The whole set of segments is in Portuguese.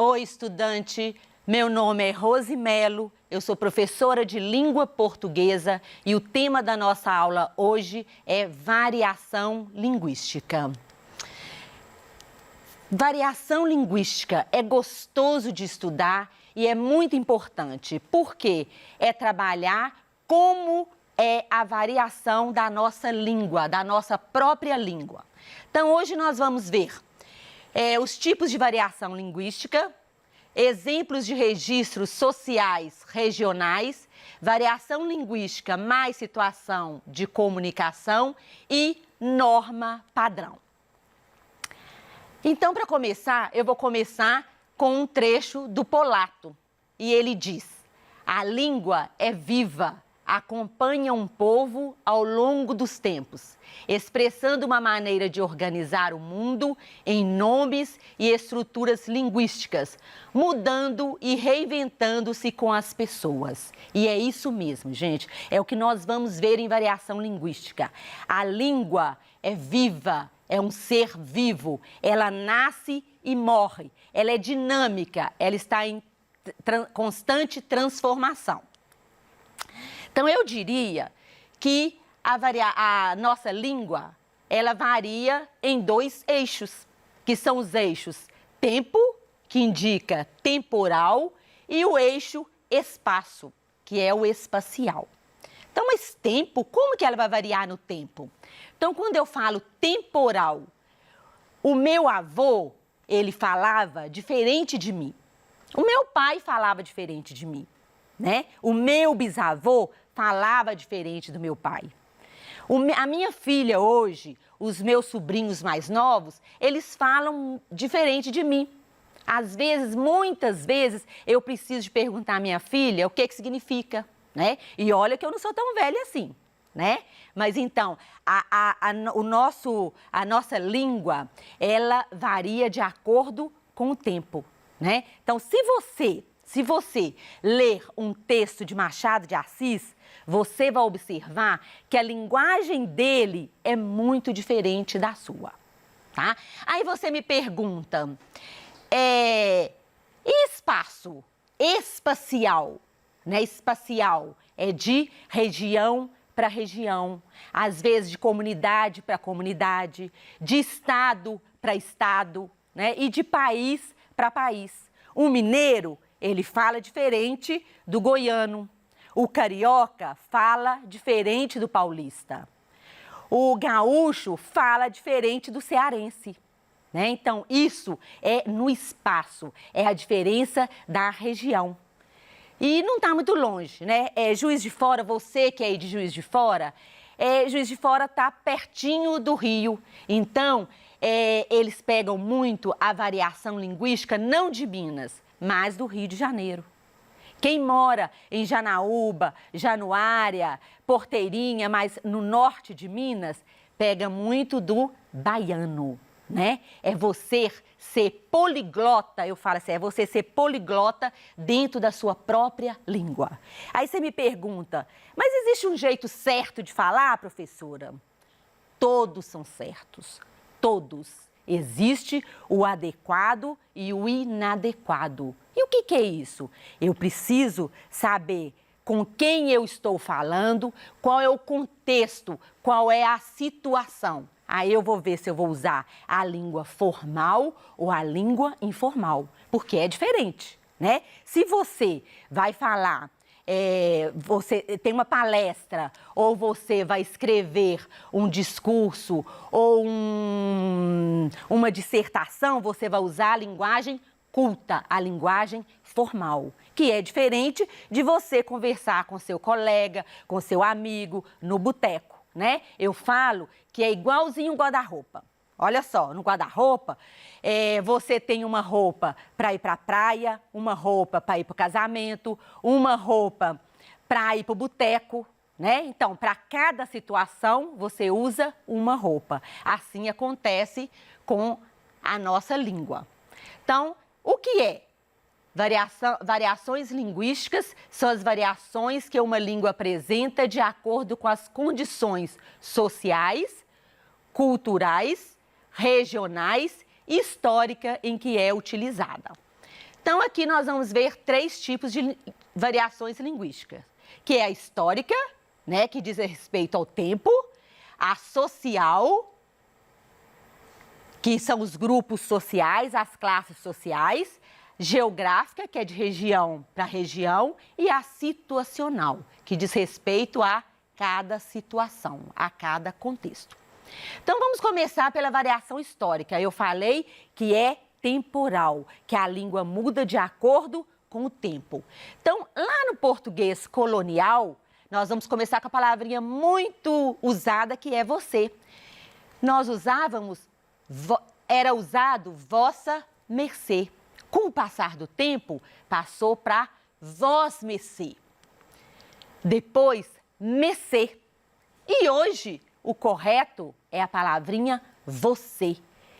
Oi, estudante. Meu nome é Rose Melo, eu sou professora de língua portuguesa e o tema da nossa aula hoje é variação linguística. Variação linguística é gostoso de estudar e é muito importante, porque é trabalhar como é a variação da nossa língua, da nossa própria língua. Então, hoje nós vamos ver os tipos de variação linguística, exemplos de registros sociais regionais, variação linguística mais situação de comunicação e norma padrão. Então, para começar, eu vou começar com um trecho do Polato. E ele diz: a língua é viva, acompanha um povo ao longo dos tempos, expressando uma maneira de organizar o mundo em nomes e estruturas linguísticas, mudando e reinventando-se com as pessoas. E é isso mesmo, gente, é o que nós vamos ver em variação linguística. A língua é viva, é um ser vivo, ela nasce e morre, ela é dinâmica, ela está em constante transformação. Então, eu diria que a nossa língua, ela varia em dois eixos, que são os eixos tempo, que indica temporal, e o eixo espaço, que é o espacial. Então, mas tempo, como que ela vai variar no tempo? Então, quando eu falo temporal, o meu avô, ele falava diferente de mim. O meu pai falava diferente de mim, né? O meu bisavô falava diferente do meu pai. A minha filha hoje, os meus sobrinhos mais novos, eles falam diferente de mim. Às vezes, muitas vezes, eu preciso de perguntar à minha filha o que significa, né? E olha que eu não sou tão velha assim, né? Mas então, a nossa língua, ela varia de acordo com o tempo, né? Então, se você ler um texto de Machado de Assis, você vai observar que a linguagem dele é muito diferente da sua, tá? Aí você me pergunta, e espaço? Espacial, né? Espacial é de região para região, às vezes de comunidade para comunidade, de estado para estado, né? E de país para país. O mineiro, ele fala diferente do goiano. O carioca fala diferente do paulista. O gaúcho fala diferente do cearense, né? Então, isso é no espaço, é a diferença da região. E não está muito longe, né? Juiz de Fora, você que é aí de Juiz de Fora, Juiz de Fora está pertinho do Rio. Então, eles pegam muito a variação linguística, não de Minas, mas do Rio de Janeiro. Quem mora em Janaúba, Januária, Porteirinha, mas no norte de Minas, pega muito do baiano, né? É você ser poliglota, eu falo assim, é você ser poliglota dentro da sua própria língua. Aí você me pergunta, mas existe um jeito certo de falar, professora? Todos são certos, todos. Existe o adequado e o inadequado. E o que é isso? Eu preciso saber com quem eu estou falando, qual é o contexto, qual é a situação. Aí eu vou ver se eu vou usar a língua formal ou a língua informal, porque é diferente, né? Se você vai falar, você tem uma palestra, ou você vai escrever um discurso ou uma dissertação, você vai usar a linguagem culta, a linguagem formal, que é diferente de você conversar com seu colega, com seu amigo, no boteco, né? Eu falo que é igualzinho um guarda-roupa. Olha só, no guarda-roupa, você tem uma roupa para ir para a praia, uma roupa para ir para o casamento, uma roupa para ir para o boteco, né? Então, para cada situação, você usa uma roupa. Assim acontece com a nossa língua. Então, o que é? Variações linguísticas são as variações que uma língua apresenta de acordo com as condições sociais, culturais, regionais e histórica em que é utilizada. Então, aqui nós vamos ver 3 tipos de variações linguísticas, que é a histórica, né, que diz respeito ao tempo, a social, que são os grupos sociais, as classes sociais, geográfica, que é de região para região, e a situacional, que diz respeito a cada situação, a cada contexto. Então, vamos começar pela variação histórica. Eu falei que é temporal, que a língua muda de acordo com o tempo. Então, lá no português colonial, nós vamos começar com a palavrinha muito usada, que é você. Nós usávamos, era usado vossa mercê. Com o passar do tempo, passou para vós mercê. Depois, mercê. E hoje, o correto é a palavrinha você.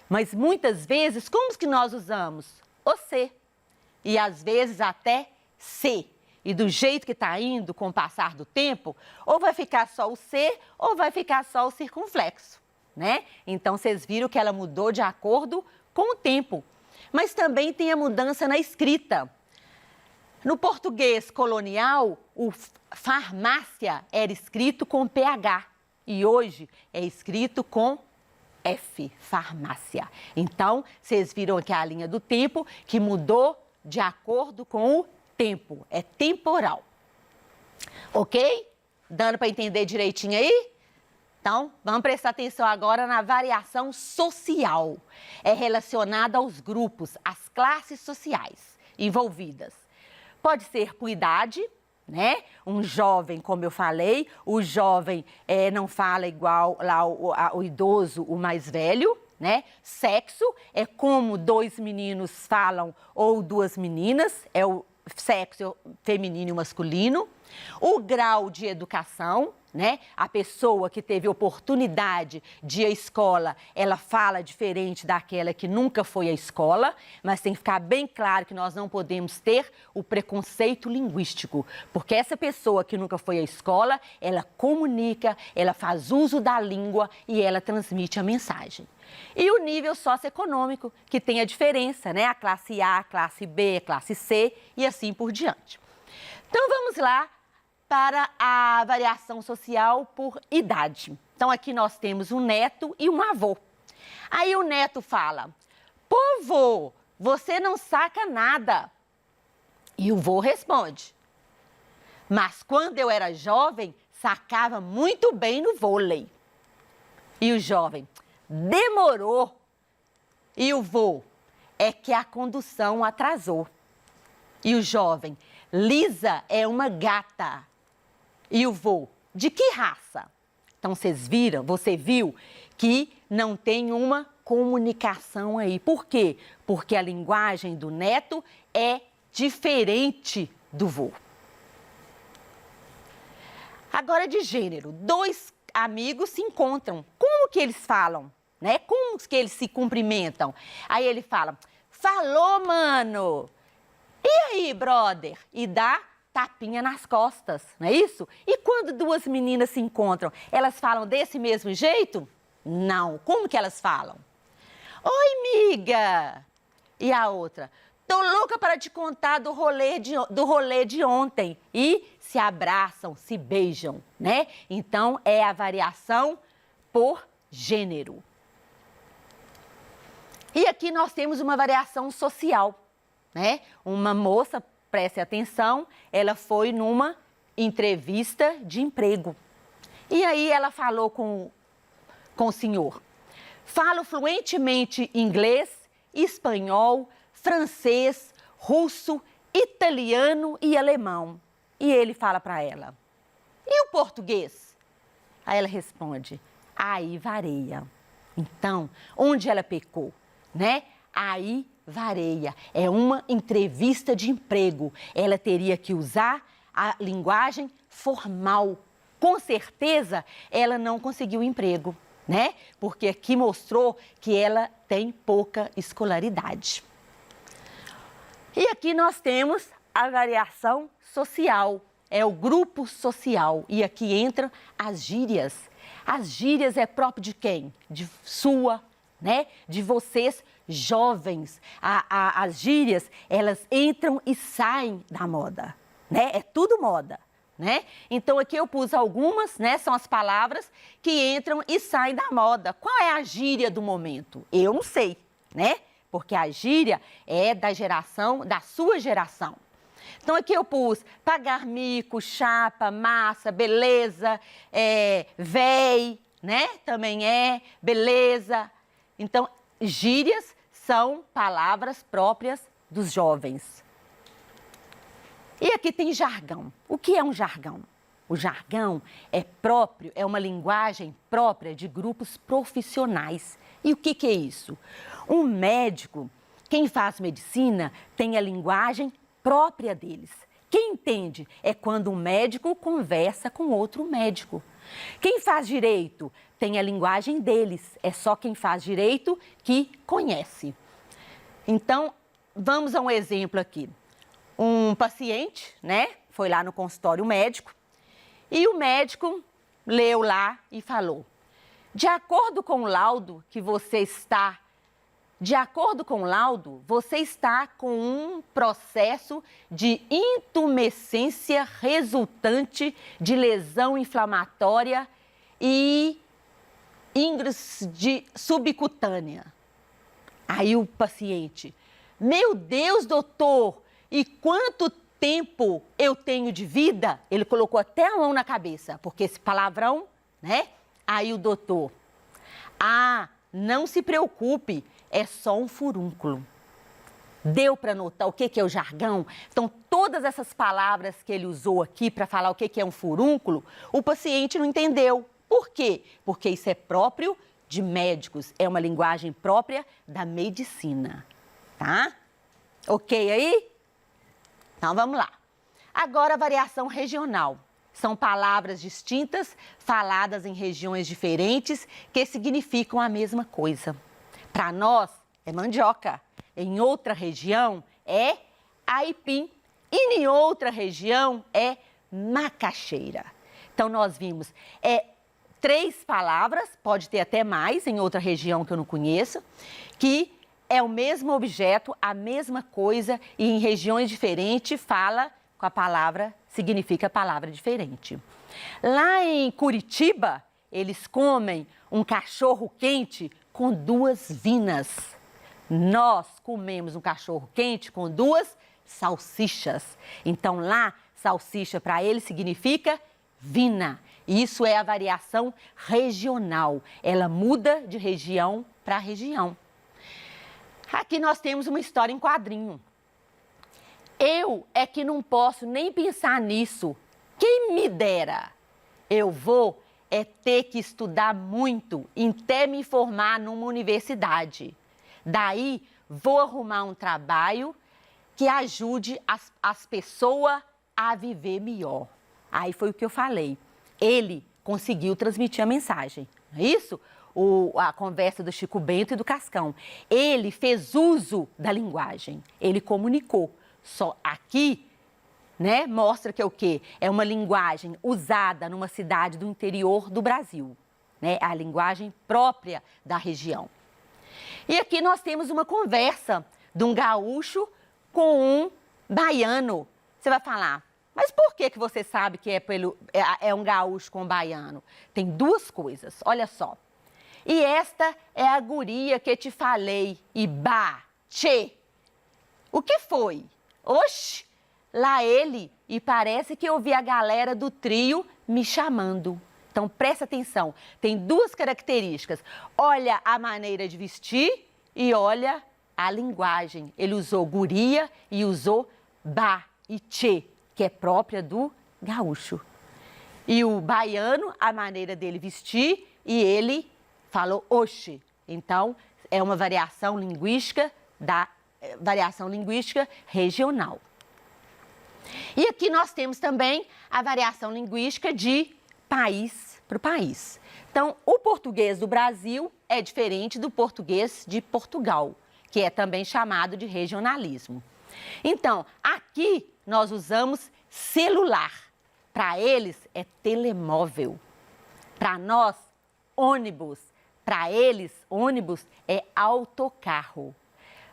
Mas muitas vezes, como que nós usamos? Você. E às vezes até se. E do jeito que está indo com o passar do tempo, ou vai ficar só o se, ou vai ficar só o circunflexo, né? Então, vocês viram que ela mudou de acordo com o tempo. Mas também tem a mudança na escrita. No português colonial, o farmácia era escrito com PH e hoje é escrito com F, farmácia. Então, vocês viram aqui a linha do tempo que mudou de acordo com o tempo, é temporal. Ok? Dando para entender direitinho aí? Então, vamos prestar atenção agora na variação social. É relacionada aos grupos, às classes sociais envolvidas. Pode ser por idade, né? Um jovem, como eu falei, o jovem não fala igual lá o idoso, o mais velho, né? Sexo é como 2 meninos falam ou 2 meninas, é o sexo feminino e masculino. O grau de educação, né? A pessoa que teve oportunidade de ir à escola, ela fala diferente daquela que nunca foi à escola, mas tem que ficar bem claro que nós não podemos ter o preconceito linguístico, porque essa pessoa que nunca foi à escola, ela comunica, ela faz uso da língua e ela transmite a mensagem. E o nível socioeconômico, que tem a diferença, né? A classe A, a classe B, a classe C e assim por diante. Então, vamos lá para a variação social por idade. Então, aqui nós temos um neto e um avô. Aí o neto fala, pô, vô, você não saca nada. E o vô responde, mas quando eu era jovem, sacava muito bem no vôlei. E o jovem, demorou. E o vô, é que a condução atrasou. E o jovem, Lisa é uma gata. E o vô, de que raça? Então, você viu que não tem uma comunicação aí. Por quê? Porque a linguagem do neto é diferente do vô. Agora, de gênero, 2 amigos se encontram. Como que eles falam? Né? Como que eles se cumprimentam? Aí ele fala, falou, mano! E aí, brother? E dá tapinha nas costas, não é isso? E quando 2 meninas se encontram, elas falam desse mesmo jeito? Não. Como que elas falam? Oi, miga! E a outra? Tô louca para te contar do rolê de ontem. E se abraçam, se beijam, né? Então, é a variação por gênero. E aqui nós temos uma variação social, né? Uma moça, preste atenção, ela foi numa entrevista de emprego. E aí ela falou com o senhor. Falo fluentemente inglês, espanhol, francês, russo, italiano e alemão. E ele fala para ela, e o português? Aí ela responde, aí varia. Então, onde ela pecou, né? Aí varia. É uma entrevista de emprego. Ela teria que usar a linguagem formal. Com certeza, ela não conseguiu emprego, né? Porque aqui mostrou que ela tem pouca escolaridade. E aqui nós temos a variação social. É o grupo social. E aqui entram as gírias. As gírias é próprio de quem? De sua, né? De vocês, jovens, as gírias, elas entram e saem da moda, né? É tudo moda, né? Então, aqui eu pus algumas, né? São as palavras que entram e saem da moda. Qual é a gíria do momento? Eu não sei, né? Porque a gíria é da sua geração. Então, aqui eu pus pagar mico, chapa, massa, beleza, véi, né? Também beleza. Então, gírias são palavras próprias dos jovens. E aqui tem jargão. O que é um jargão? O jargão é uma linguagem própria de grupos profissionais. E o que é isso? Um médico, quem faz medicina, tem a linguagem própria deles. Quem entende é quando um médico conversa com outro médico. Quem faz direito tem a linguagem deles. É só quem faz direito que conhece. Então, vamos a um exemplo aqui. Um paciente, né, foi lá no consultório médico e o médico leu lá e falou: de acordo com o laudo você está com um processo de intumescência resultante de lesão inflamatória e íngrese subcutânea. Aí o paciente: meu Deus, doutor, e quanto tempo eu tenho de vida? Ele colocou até a mão na cabeça, porque esse palavrão, né? Aí o doutor: ah, não se preocupe, é só um furúnculo. Deu para notar o que é o jargão? Então, todas essas palavras que ele usou aqui para falar o que é um furúnculo, o paciente não entendeu. Por quê? Porque isso é próprio de médicos, é uma linguagem própria da medicina, tá? Ok aí? Então, vamos lá. Agora, a variação regional. São palavras distintas, faladas em regiões diferentes, que significam a mesma coisa. Para nós, é mandioca. Em outra região, é aipim. E em outra região, é macaxeira. Então, nós vimos 3 palavras, pode ter até mais, em outra região que eu não conheço, que é o mesmo objeto, a mesma coisa, e em regiões diferentes fala com a palavra, significa palavra diferente. Lá em Curitiba, eles comem um cachorro quente com 2 vinas. Nós comemos um cachorro quente com 2 salsichas. Então lá, salsicha para eles significa vina. Isso é a variação regional. Ela muda de região para região. Aqui nós temos uma história em quadrinho. Eu é que não posso nem pensar nisso. Quem me dera? Eu vou ter que estudar muito até me formar numa universidade. Daí, vou arrumar um trabalho que ajude as pessoas a viver melhor. Aí foi o que eu falei. Ele conseguiu transmitir a mensagem, não é isso? A conversa do Chico Bento e do Cascão. Ele fez uso da linguagem, ele comunicou. Só aqui, né, mostra que é o quê? É uma linguagem usada numa cidade do interior do Brasil, né? A linguagem própria da região. E aqui nós temos uma conversa de um gaúcho com um baiano. Você vai falar, mas por que você sabe que é um gaúcho com um baiano? Tem 2 coisas, olha só. E esta é a guria que te falei, tchê. O que foi? Oxe, lá ele, e parece que eu vi a galera do trio me chamando. Então, presta atenção, tem 2 características. Olha a maneira de vestir e olha a linguagem. Ele usou guria e usou e tchê, que é própria do gaúcho. E o baiano, a maneira dele vestir, e ele falou oxe. Então, é uma variação linguística regional. E aqui nós temos também a variação linguística de país para o país. Então, o português do Brasil é diferente do português de Portugal, que é também chamado de regionalismo. Então, aqui nós usamos celular. Para eles é telemóvel. Para nós, ônibus. Para eles, ônibus é autocarro.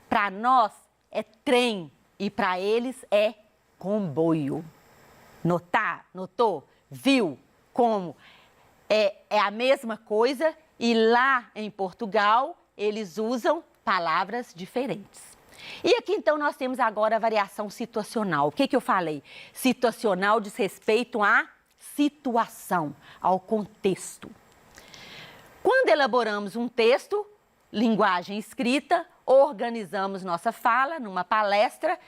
Para nós é trem e para eles é comboio. Notou? Viu como é a mesma coisa e lá em Portugal eles usam palavras diferentes. E aqui então nós temos agora a variação situacional. O que eu falei? Situacional diz respeito à situação, ao contexto. Quando elaboramos um texto, linguagem escrita, organizamos nossa fala numa palestra,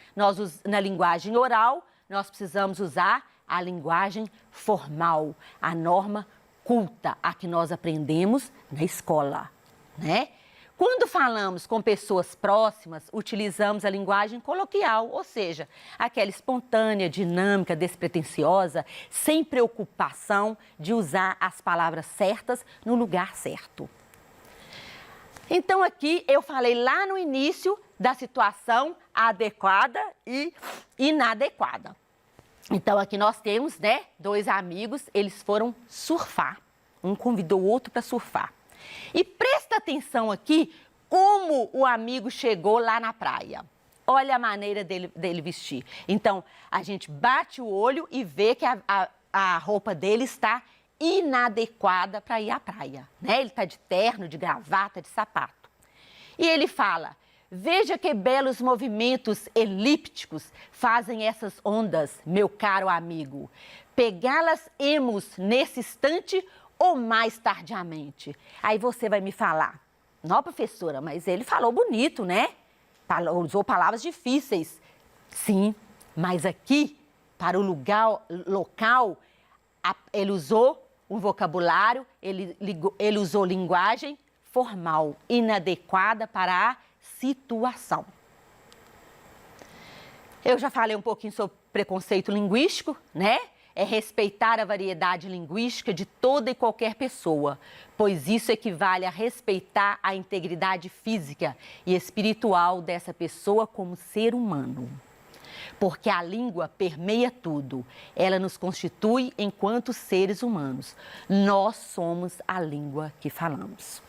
na linguagem oral, nós precisamos usar a linguagem formal, a norma culta, a que nós aprendemos na escola, né? Quando falamos com pessoas próximas, utilizamos a linguagem coloquial, ou seja, aquela espontânea, dinâmica, despretensiosa, sem preocupação de usar as palavras certas no lugar certo. Então, aqui eu falei lá no início da situação adequada e inadequada. Então, aqui nós temos, né, dois amigos, eles foram surfar. Um convidou o outro para surfar. E presta atenção aqui como o amigo chegou lá na praia. Olha a maneira dele vestir. Então, a gente bate o olho e vê que a roupa dele está inadequada para ir à praia, né? Ele está de terno, de gravata, de sapato. E ele fala: veja que belos movimentos elípticos fazem essas ondas, meu caro amigo. Pegá-las-emos nesse instante ou mais tardiamente? Aí você vai me falar: não, professora, mas ele falou bonito, né? Usou palavras difíceis. Sim, mas aqui, para o local, ele usou um vocabulário, ele usou linguagem formal, inadequada para a situação. Eu já falei um pouquinho sobre preconceito linguístico, né? É respeitar a variedade linguística de toda e qualquer pessoa, pois isso equivale a respeitar a integridade física e espiritual dessa pessoa como ser humano. Porque a língua permeia tudo, ela nos constitui enquanto seres humanos. Nós somos a língua que falamos.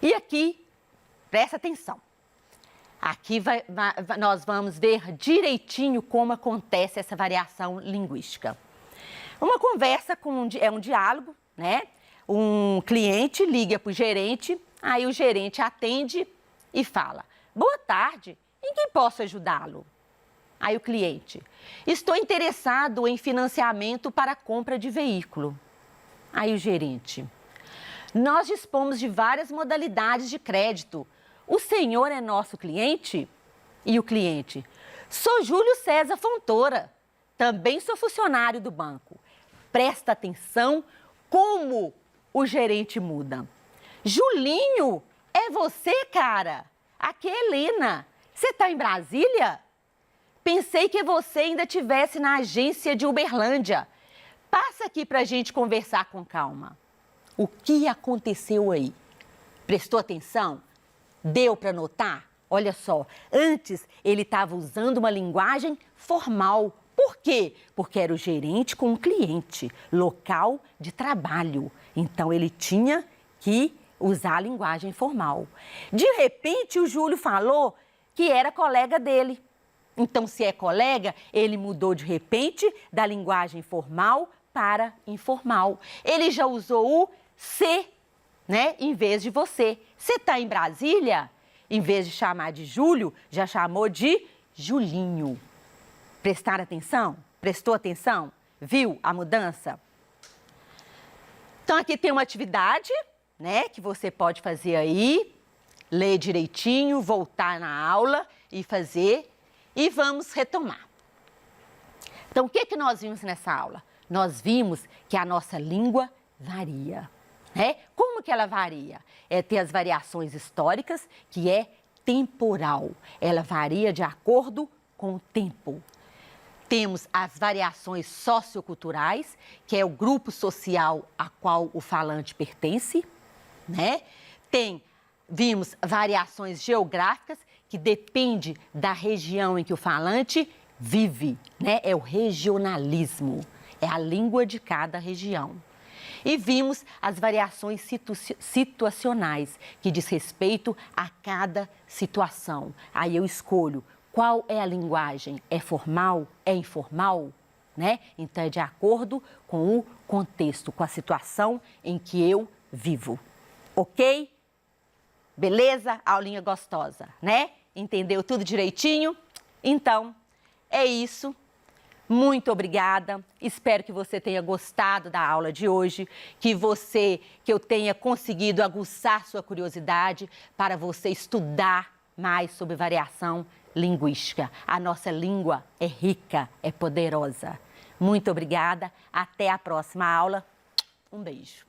E aqui, presta atenção. Aqui nós vamos ver direitinho como acontece essa variação linguística. Uma conversa é um diálogo, né? Um cliente liga para o gerente, aí o gerente atende e fala: boa tarde, em que posso ajudá-lo? Aí o cliente: estou interessado em financiamento para a compra de veículo. Aí o gerente: nós dispomos de várias modalidades de crédito. O senhor é nosso cliente? E o cliente: sou Júlio César Fontoura, também sou funcionário do banco. Presta atenção como o gerente muda. Julinho, é você, cara? Aqui é Helena. Você está em Brasília? Pensei que você ainda estivesse na agência de Uberlândia. Passa aqui para a gente conversar com calma. O que aconteceu aí? Prestou atenção? Deu para notar? Olha só, antes ele estava usando uma linguagem formal. Por quê? Porque era o gerente com o cliente, local de trabalho. Então ele tinha que usar a linguagem formal. De repente o Júlio falou que era colega dele. Então, se é colega, ele mudou de repente da linguagem formal para informal. Ele já usou o "se", né, em vez de "você". Você está em Brasília? Em vez de chamar de Júlio, já chamou de Julinho. Prestar atenção? Prestou atenção? Viu a mudança? Então, aqui tem uma atividade, né, que você pode fazer aí, ler direitinho, voltar na aula e fazer. E vamos retomar. Então, o que nós vimos nessa aula? Nós vimos que a nossa língua varia, né? Como que ela varia? Tem as variações históricas, que é temporal. Ela varia de acordo com o tempo. Temos as variações socioculturais, que é o grupo social a qual o falante pertence, né? Vimos variações geográficas, que depende da região em que o falante vive, né? É o regionalismo, é a língua de cada região. E vimos as variações situacionais, que diz respeito a cada situação. Aí eu escolho qual é a linguagem, é formal, é informal, né? Então é de acordo com o contexto, com a situação em que eu vivo, ok? Beleza? Aulinha gostosa, né? Entendeu tudo direitinho? Então, é isso. Muito obrigada. Espero que você tenha gostado da aula de hoje, que eu tenha conseguido aguçar sua curiosidade para você estudar mais sobre variação linguística. A nossa língua é rica, é poderosa. Muito obrigada. Até a próxima aula. Um beijo.